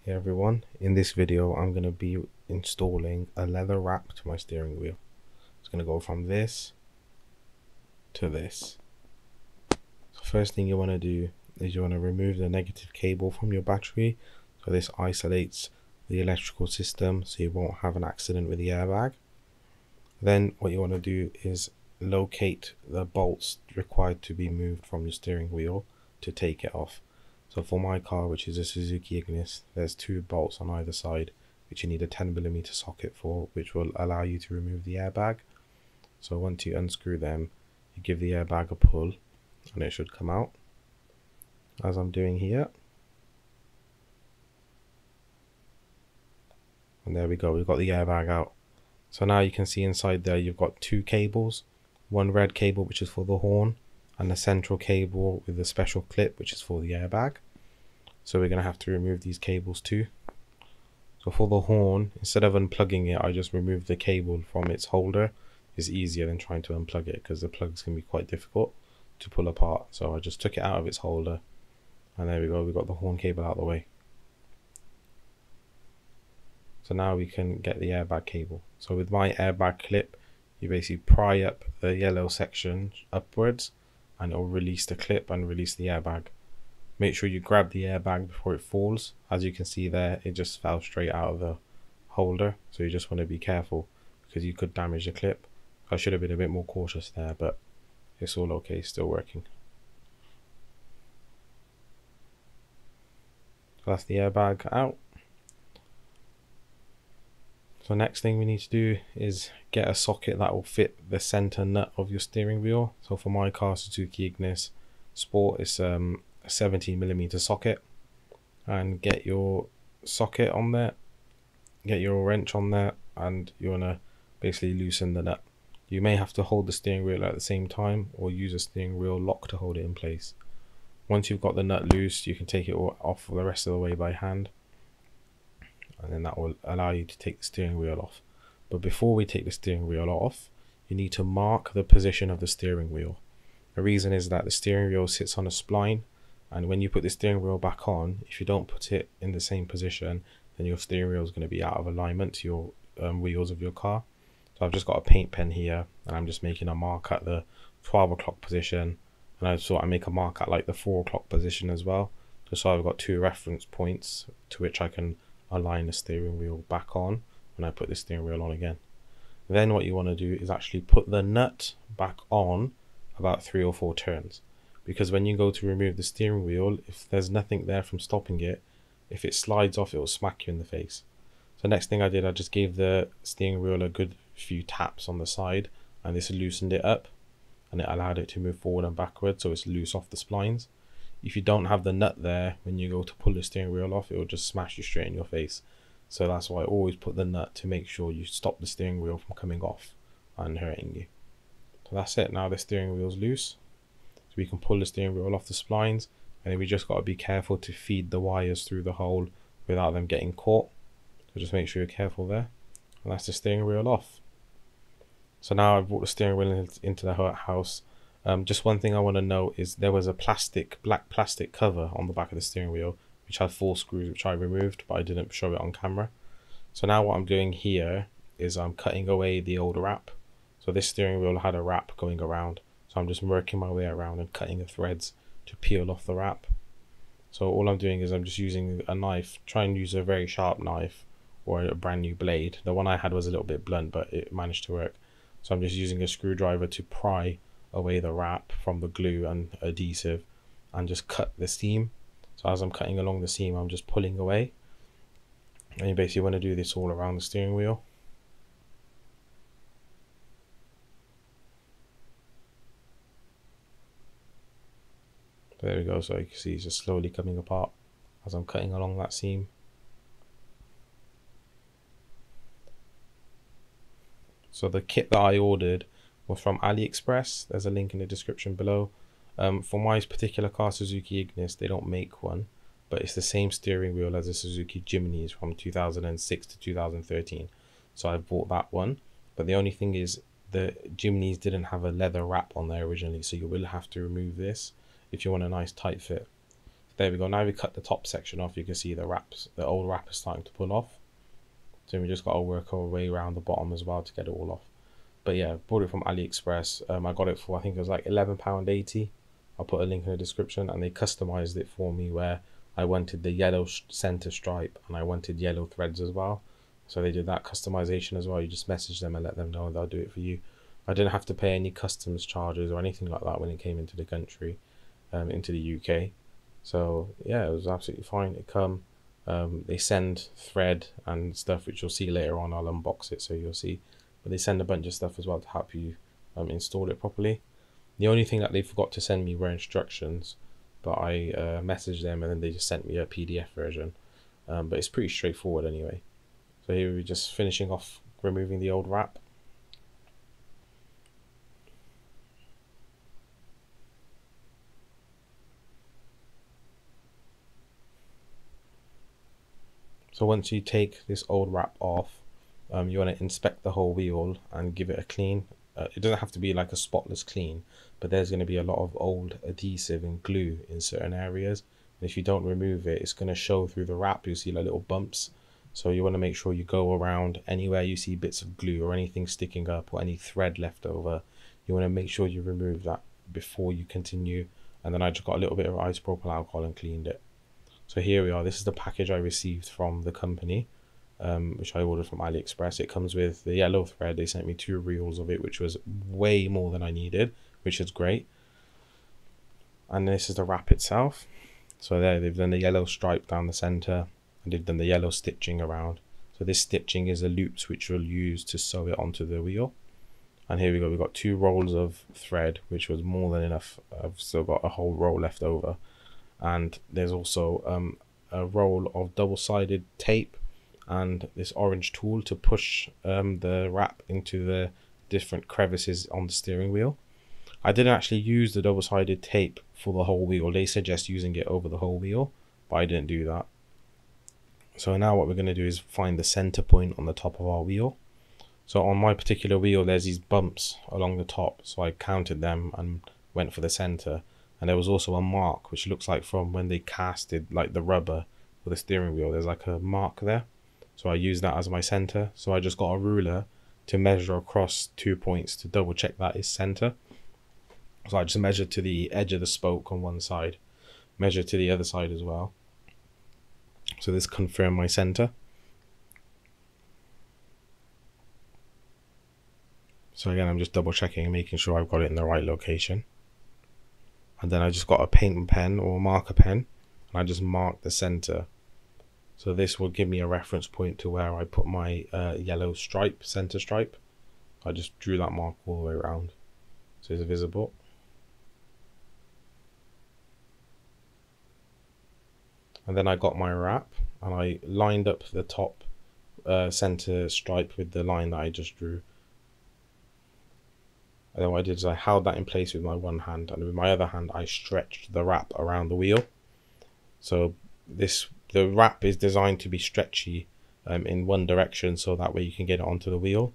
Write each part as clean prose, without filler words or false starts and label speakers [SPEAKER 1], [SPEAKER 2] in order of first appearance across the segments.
[SPEAKER 1] Hey everyone, in this video I'm going to be installing a leather wrap to my steering wheel. It's going to go from this to this. So first thing you want to do is you want to remove the negative cable from your battery, so this isolates the electrical system so you won't have an accident with the airbag. Then what you want to do is locate the bolts required to be moved from your steering wheel to take it off. So for my car, which is a Suzuki Ignis, there's two bolts on either side which you need a 10mm socket for, which will allow you to remove the airbag. So once you unscrew them, you give the airbag a pull and it should come out, as I'm doing here. And there we go, we've got the airbag out. So now you can see inside there you've got two cables, one red cable which is for the horn, and a central cable with a special clip which is for the airbag. So we're going to have to remove these cables too. So for the horn, instead of unplugging it, I just removed the cable from its holder. It's easier than trying to unplug it because the plugs can be quite difficult to pull apart. So I just took it out of its holder, and there we go, we've got the horn cable out of the way. So now we can get the airbag cable. So with my airbag clip, you basically pry up the yellow section upwards and it will release the clip and release the airbag. Make sure you grab the airbag before it falls. As you can see there, it just fell straight out of the holder. So you just want to be careful because you could damage the clip. I should have been a bit more cautious there, but it's all okay, still working. So that's the airbag out. So next thing we need to do is get a socket that will fit the center nut of your steering wheel. So for my car, Suzuki Ignis Sport, it's a 17mm socket. And get your socket on there, get your wrench on there, and you want to basically loosen the nut. You may have to hold the steering wheel at the same time or use a steering wheel lock to hold it in place. Once you've got the nut loose, you can take it off the rest of the way by hand, and then that will allow you to take the steering wheel off. But before we take the steering wheel off, you need to mark the position of the steering wheel. The reason is that the steering wheel sits on a spline, and when you put the steering wheel back on, if you don't put it in the same position, then your steering wheel is going to be out of alignment to your wheels of your car. So I've just got a paint pen here, and I'm just making a mark at the 12 o'clock position, and I thought I'd make a mark at like the 4 o'clock position as well, just so I've got two reference points to which I can align the steering wheel back on when I put the steering wheel on again. Then what you want to do is actually put the nut back on about 3 or 4 turns, because when you go to remove the steering wheel, if there's nothing there from stopping it, if it slides off, it will smack you in the face. So next thing I did, I just gave the steering wheel a good few taps on the side, and this loosened it up and it allowed it to move forward and backward, so it's loose off the splines. If you don't have the nut there, when you go to pull the steering wheel off, it will just smash you straight in your face. So that's why I always put the nut, to make sure you stop the steering wheel from coming off and hurting you. So that's it, now the steering wheel's loose. So we can pull the steering wheel off the splines, and then we just got to be careful to feed the wires through the hole without them getting caught. So just make sure you're careful there. And that's the steering wheel off. So now I've brought the steering wheel into the house. Just one thing I want to note is there was a black plastic cover on the back of the steering wheel which had 4 screws, which I removed, but I didn't show it on camera. So now what I'm doing here is I'm cutting away the old wrap. So this steering wheel had a wrap going around, so I'm just working my way around and cutting the threads to peel off the wrap. So all I'm doing is I'm just using a knife, try and use a very sharp knife or a brand new blade. The one I had was a little bit blunt, but it managed to work. So I'm just using a screwdriver to pry away the wrap from the glue and adhesive and just cut the seam. So as I'm cutting along the seam, I'm just pulling away, and you basically want to do this all around the steering wheel. There we go, so you can see it's just slowly coming apart as I'm cutting along that seam. So the kit that I ordered was from AliExpress. There's a link in the description below. For my particular car, Suzuki Ignis, they don't make one, but it's the same steering wheel as the Suzuki Jimny from 2006 to 2013. So I bought that one, but the only thing is the Jimnys didn't have a leather wrap on there originally, so you will have to remove this if you want a nice tight fit. There we go. Now we cut the top section off, you can see the old wrap is starting to pull off. So we just got to work our way around the bottom as well to get it all off. But yeah, bought it from AliExpress. I got it for, I think it was like £11.80. I'll put a link in the description, and they customized it for me where I wanted the yellow center stripe and I wanted yellow threads as well. So they did that customization as well. You just message them and let them know, and they'll do it for you. I didn't have to pay any customs charges or anything like that when it came into the country, into the UK. So yeah, it was absolutely fine. They send thread and stuff, which you'll see later on. I'll unbox it so you'll see. But they send a bunch of stuff as well to help you install it properly. The only thing that they forgot to send me were instructions, but I messaged them and then they just sent me a PDF version. But it's pretty straightforward anyway. So here we're just finishing off removing the old wrap. So once you take this old wrap off, you want to inspect the whole wheel and give it a clean. It doesn't have to be like a spotless clean, but there's going to be a lot of old adhesive and glue in certain areas. And if you don't remove it, it's going to show through the wrap. You'll see like little bumps. So you want to make sure you go around anywhere you see bits of glue or anything sticking up or any thread left over. You want to make sure you remove that before you continue. And then I just got a little bit of isopropyl alcohol and cleaned it. So here we are. This is the package I received from the company, which I ordered from AliExpress. It comes with the yellow thread. They sent me 2 reels of it, which was way more than I needed, which is great. And this is the wrap itself. So there, they've done the yellow stripe down the center, and they've done the yellow stitching around. So this stitching is the loops which we'll use to sew it onto the wheel. And here we go. We've got 2 rolls of thread, which was more than enough. I've still got a whole roll left over. And there's also a roll of double-sided tape and this orange tool to push the wrap into the different crevices on the steering wheel. I didn't actually use the double-sided tape for the whole wheel. They suggest using it over the whole wheel, but I didn't do that. So now what we're going to do is find the center point on the top of our wheel. So on my particular wheel, there's these bumps along the top. So I counted them and went for the center. And there was also a mark, which looks like from when they casted like the rubber for the steering wheel. There's like a mark there. So I used that as my center. So I just got a ruler to measure across 2 points to double check that is center. So I just measured to the edge of the spoke on one side, measured to the other side as well. So this confirmed my center. So again, I'm just double checking and making sure I've got it in the right location. And then I just got a paint pen or a marker pen, and I just marked the center. So this will give me a reference point to where I put my yellow stripe, center stripe. I just drew that mark all the way around, so it's visible. And then I got my wrap and I lined up the top center stripe with the line that I just drew. And then what I did is I held that in place with my one hand, and with my other hand I stretched the wrap around the wheel. So the wrap is designed to be stretchy in one direction, so that way you can get it onto the wheel.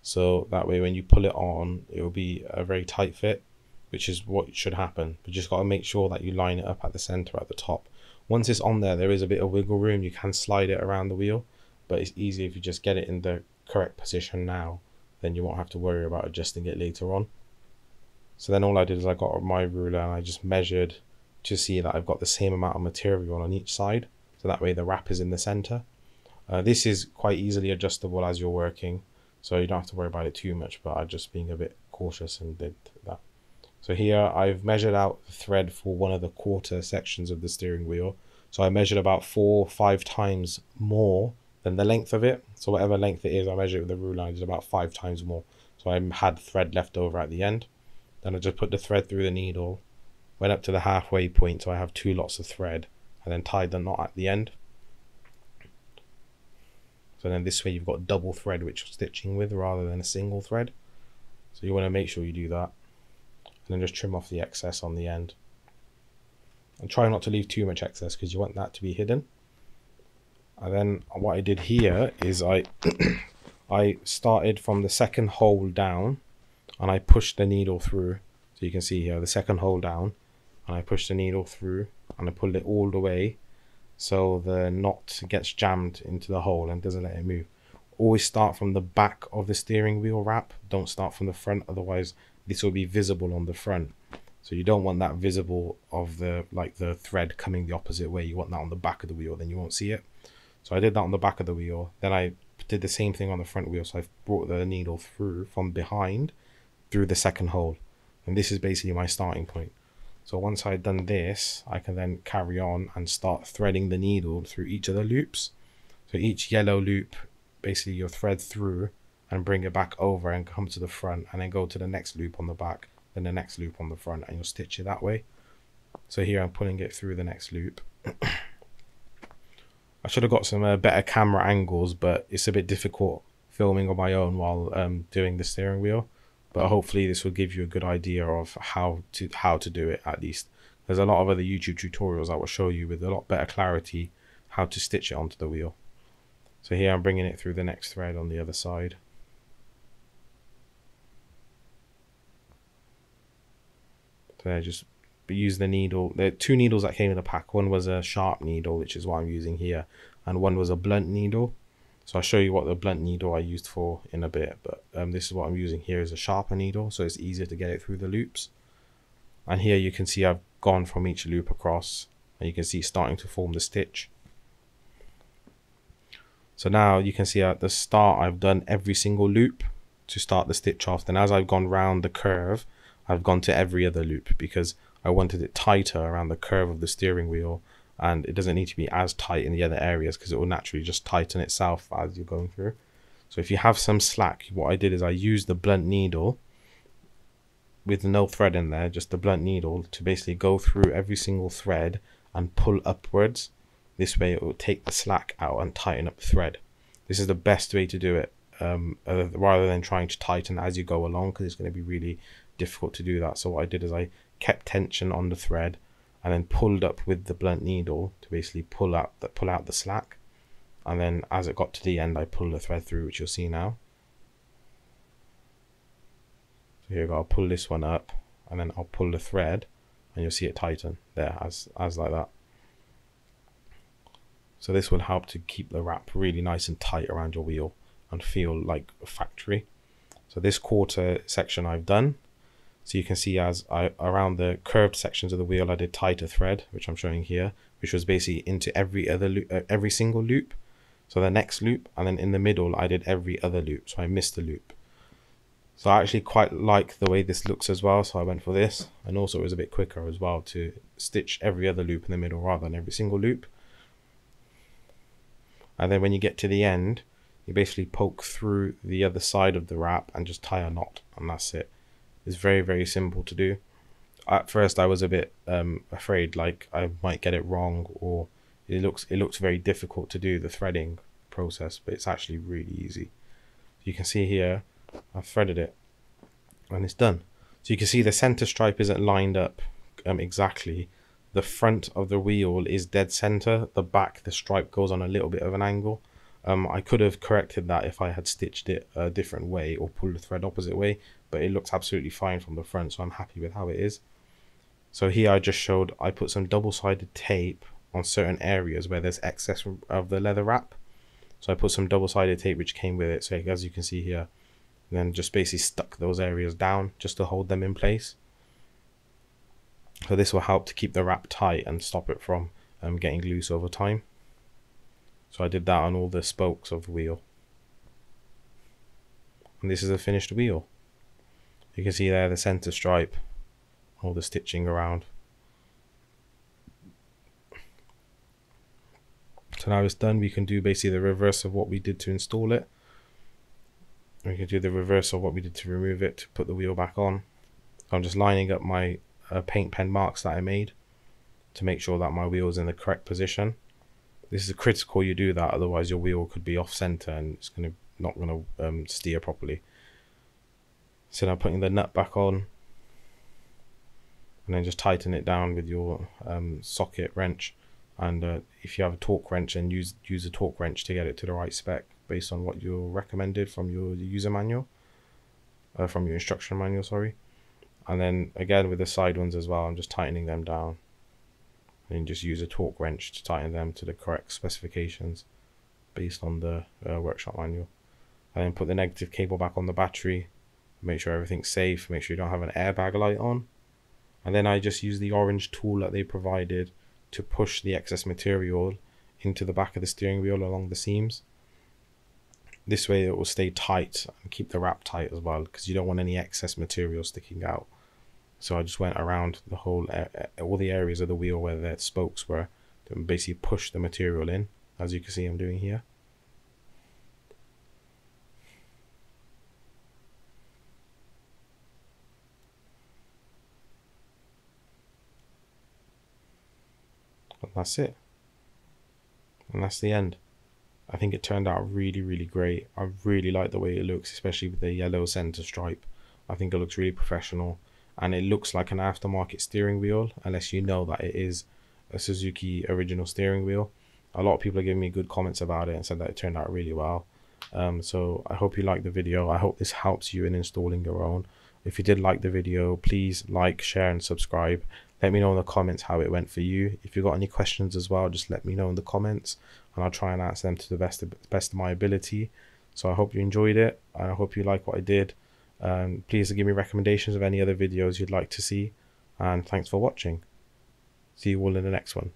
[SPEAKER 1] So that way when you pull it on, it will be a very tight fit, which is what should happen. But you just got to make sure that you line it up at the center at the top. Once it's on there, there is a bit of wiggle room. You can slide it around the wheel, but it's easy if you just get it in the correct position now. Then you won't have to worry about adjusting it later on. So then all I did is I got my ruler and I just measured to see that I've got the same amount of material on each side. So that way the wrap is in the center. This is quite easily adjustable as you're working, so you don't have to worry about it too much, but I'm just being a bit cautious and did that. So here I've measured out the thread for one of the quarter sections of the steering wheel. So I measured about 4 or 5 times more than the length of it. So whatever length it is, I measured it with the ruler. I did about 5 times more. So I had thread left over at the end. Then I just put the thread through the needle, went up to the halfway point, so I have 2 lots of thread, and then tied the knot at the end. So then this way you've got double thread which you're stitching with rather than a single thread. So you want to make sure you do that. And then just trim off the excess on the end. And try not to leave too much excess because you want that to be hidden. And then what I did here is I started from the second hole down and I pushed the needle through. So you can see here the second hole down, and I pushed the needle through and I pull it all the way so the knot gets jammed into the hole and doesn't let it move. Always start from the back of the steering wheel wrap, don't start from the front, otherwise this will be visible on the front. So you don't want that visible of the thread coming the opposite way. You want that on the back of the wheel, then you won't see it. So I did that on the back of the wheel. Then I did the same thing on the front wheel. So I've brought the needle through from behind through the second hole. And this is basically my starting point. So once I've done this, I can then carry on and start threading the needle through each of the loops. So each yellow loop, basically you thread through and bring it back over and come to the front, and then go to the next loop on the back, then the next loop on the front, and you'll stitch it that way. So here I'm pulling it through the next loop. I should have got some better camera angles, but it's a bit difficult filming on my own while doing the steering wheel. But hopefully this will give you a good idea of how to do it. At least there's a lot of other YouTube tutorials that will show you with a lot better clarity how to stitch it onto the wheel. So here I'm bringing it through the next thread on the other side. So I just use the needle. There are two needles that came in the pack. One was a sharp needle, which is what I'm using here, and one was a blunt needle. So I'll show you what the blunt needle I used for in a bit, but this is what I'm using here, is a sharper needle, so it's easier to get it through the loops. And here you can see I've gone from each loop across, and you can see it's starting to form the stitch. So now you can see at the start I've done every single loop to start the stitch off. Then as I've gone round the curve, I've gone to every other loop because I wanted it tighter around the curve of the steering wheel, and it doesn't need to be as tight in the other areas because it will naturally just tighten itself as you're going through. So if you have some slack, what I did is I used the blunt needle with no thread in there, just the blunt needle, to basically go through every single thread and pull upwards. This way it will take the slack out and tighten up the thread. This is the best way to do it, rather than trying to tighten as you go along, because it's going to be really difficult to do that. So what I did is I kept tension on the thread and then pulled up with the blunt needle to basically pull out the slack, and then as it got to the end I pulled the thread through, which you'll see now. So here I'll pull this one up and then I'll pull the thread and you'll see it tighten there as like that. So this will help to keep the wrap really nice and tight around your wheel and feel like a factory. So this quarter section I've done. So you can see as around the curved sections of the wheel I did tighter thread, which I'm showing here, which was basically into every other loop, every single loop. So the next loop, and then in the middle I did every other loop, so I missed the loop. So I actually quite like the way this looks as well, so I went for this, and also it was a bit quicker as well to stitch every other loop in the middle rather than every single loop. And then when you get to the end, you basically poke through the other side of the wrap and just tie a knot, and that's it. It's very, very simple to do. At first I was a bit afraid like I might get it wrong, or it looks very difficult to do the threading process, but it's actually really easy. You can see here I've threaded it and it's done. So you can see the center stripe isn't lined up exactly. The front of the wheel is dead center, the back, the stripe goes on a little bit of an angle. I could have corrected that if I had stitched it a different way or pulled the thread opposite way, but it looks absolutely fine from the front, so I'm happy with how it is. So here I just showed I put some double-sided tape on certain areas where there's excess of the leather wrap. So I put some double-sided tape which came with it, so as you can see here, and then just basically stuck those areas down just to hold them in place. So this will help to keep the wrap tight and stop it from getting loose over time. So I did that on all the spokes of the wheel. And this is a finished wheel. You can see there the center stripe, all the stitching around. So now it's done, we can do basically the reverse of what we did to install it. We can do the reverse of what we did to remove it, to put the wheel back on. So I'm just lining up my paint pen marks that I made to make sure that my wheel is in the correct position. This is critical you do that, otherwise your wheel could be off center and it's not going to steer properly. So now putting the nut back on, and then just tighten it down with your socket wrench, and if you have a torque wrench, then use a torque wrench to get it to the right spec based on what you're recommended from your user manual, from your instruction manual, sorry. And then again with the side ones as well, I'm just tightening them down and then just use a torque wrench to tighten them to the correct specifications based on the workshop manual. And then put the negative cable back on the battery, make sure everything's safe, make sure you don't have an airbag light on. And then I just use the orange tool that they provided to push the excess material into the back of the steering wheel along the seams. This way it will stay tight and keep the wrap tight as well, because you don't want any excess material sticking out. So I just went around the whole, all the areas of the wheel where the spokes were, to basically push the material in, as you can see I'm doing here. And that's it. And that's the end. I think it turned out really great. I really like the way it looks, especially with the yellow center stripe. I think it looks really professional, and it looks like an aftermarket steering wheel, unless you know that it is a Suzuki original steering wheel. A lot of people are giving me good comments about it and said that it turned out really well. So I hope you liked the video. I hope this helps you in installing your own. If you did like the video, please like, share and subscribe. Let me know in the comments how it went for you. If you've got any questions as well, just let me know in the comments, and I'll try and answer them to the best of my ability. So I hope you enjoyed it, and I hope you like what I did. Please give me recommendations of any other videos you'd like to see, and thanks for watching. See you all in the next one.